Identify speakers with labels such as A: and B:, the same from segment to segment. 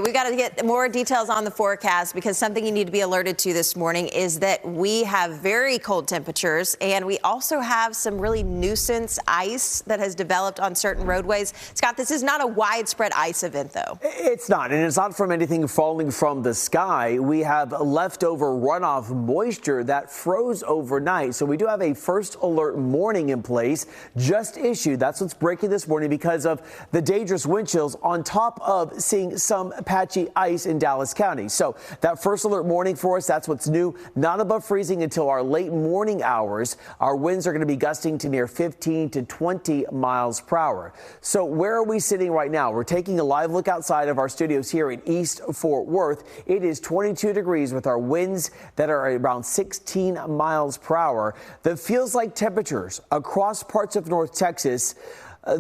A: We got to get more details on the forecast because something you need to be alerted to this morning is that we have very cold temperatures and we also have some really nuisance ice that has developed on certain roadways. Scott, this is not a widespread ice event, though.
B: It's not, and it's not from anything falling from the sky. We have leftover runoff moisture that froze overnight. So we do have a first alert warning in place just issued. That's what's breaking this morning because of the dangerous wind chills on top of seeing some patchy ice in Dallas County. So that first alert warning for us, that's what's new. Not above freezing until our late morning hours. Our winds are going to be gusting to near 15 to 20 miles per hour. So where are we sitting right now? We're taking a live look outside of our studios here in East Fort Worth. It is 22 degrees with our winds that are around 16 miles per hour. That feels like temperatures across parts of North Texas.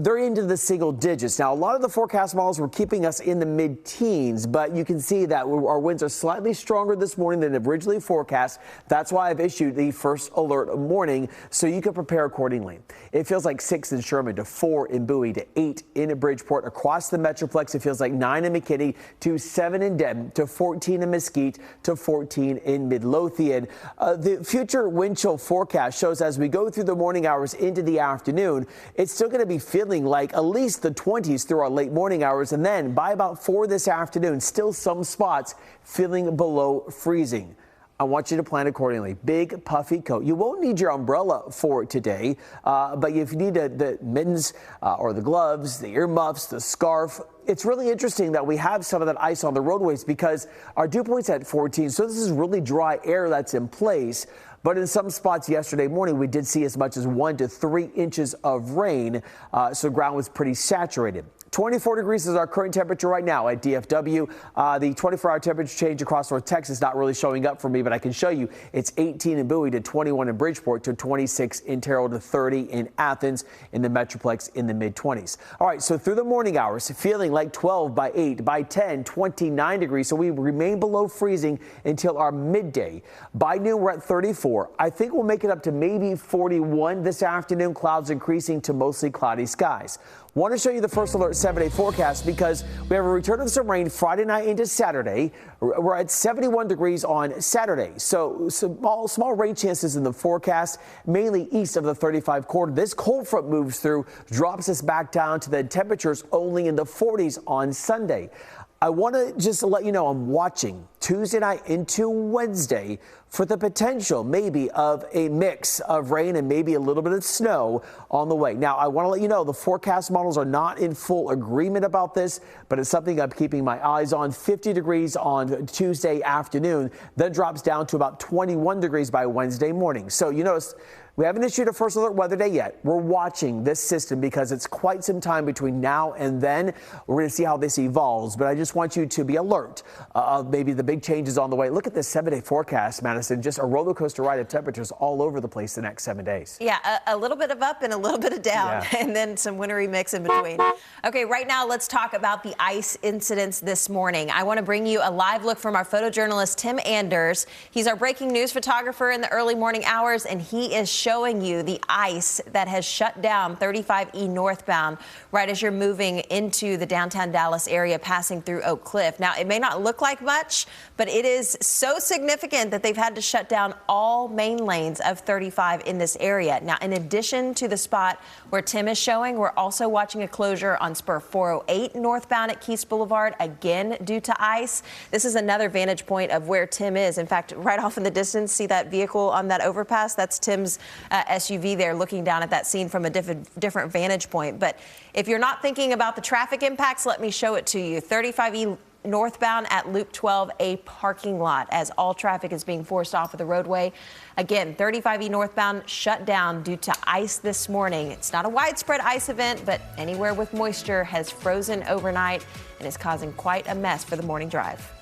B: They're into the single digits. Now, a lot of the forecast models were keeping us in the mid-teens, but you can see that our winds are slightly stronger this morning than originally forecast. That's why I've issued the first alert warning so you can prepare accordingly. It feels like 6 in Sherman to 4 in Bowie to 8 in Bridgeport. Across the Metroplex, it feels like 9 in McKinney to 7 in Denton to 14 in Mesquite to 14 in Midlothian. The future wind chill forecast shows as we go through the morning hours into the afternoon, it's still going to be feeling like at least the 20s through our late morning hours, and then by about 4 this afternoon, still some spots feeling below freezing. I want you to plan accordingly. Big puffy coat. You won't need your umbrella for today, but if you need the mittens or the gloves, the earmuffs, the scarf, it's really interesting that we have some of that ice on the roadways because our dew point's at 14, so this is really dry air that's in place. But in some spots yesterday morning, we did see as much as 1 to 3 inches of rain, so ground was pretty saturated. 24 degrees is our current temperature right now at DFW. The 24-hour temperature change across North Texas not really showing up for me, but I can show you it's 18 in Bowie to 21 in Bridgeport to 26 in Terrell to 30 in Athens, in the Metroplex in the mid-20s. All right, so through the morning hours, feeling like 12 by 8, by 10, 29 degrees. So we remain below freezing until our midday. By noon, we're at 34. I think we'll make it up to maybe 41 this afternoon. Clouds increasing to mostly cloudy skies. Want to show you the first alert 7-day forecast because we have a return of some rain Friday night into Saturday. We're at 71 degrees on Saturday. So small rain chances in the forecast, mainly east of the 35 corridor. This cold front moves through, drops us back down to the temperatures only in the 40s on Sunday. I want to just let you know I'm watching Tuesday night into Wednesday for the potential maybe of a mix of rain and maybe a little bit of snow on the way. Now, I want to let you know the forecast models are not in full agreement about this, but it's something I'm keeping my eyes on. 50 degrees on Tuesday afternoon, then drops down to about 21 degrees by Wednesday morning. So you notice we haven't issued a first alert weather day yet. We're watching this system because it's quite some time between now and then. We're going to see how this evolves, but I just want you to be alert of maybe the big changes on the way. Look at this 7-day forecast, Madison. Just a roller coaster ride of temperatures all over the place the next 7 days.
A: Yeah, a little bit of up and a little bit of down, and then some wintry mix in between. Okay, right now let's talk about the ice incidents this morning. I want to bring you a live look from our photojournalist Tim Anders. He's our breaking news photographer in the early morning hours, and he is showing you the ice that has shut down 35E northbound right as you're moving into the downtown Dallas area, passing through Oak Cliff. Now, it may not look like much, but it is so significant that they've had to shut down all main lanes of 35 in this area. Now, in addition to the spot where Tim is showing, we're also watching a closure on Spur 408 northbound at Keast Boulevard, again due to ice. This is another vantage point of where Tim is. In fact, right off in the distance, see that vehicle on that overpass? That's Tim's SUV there looking down at that scene from a different vantage point. But if you're not thinking about the traffic impacts, let me show it to you. 35E northbound at Loop 12, a parking lot as all traffic is being forced off of the roadway. Again, 35E northbound shut down due to ice this morning. It's not a widespread ice event, but anywhere with moisture has frozen overnight and is causing quite a mess for the morning drive.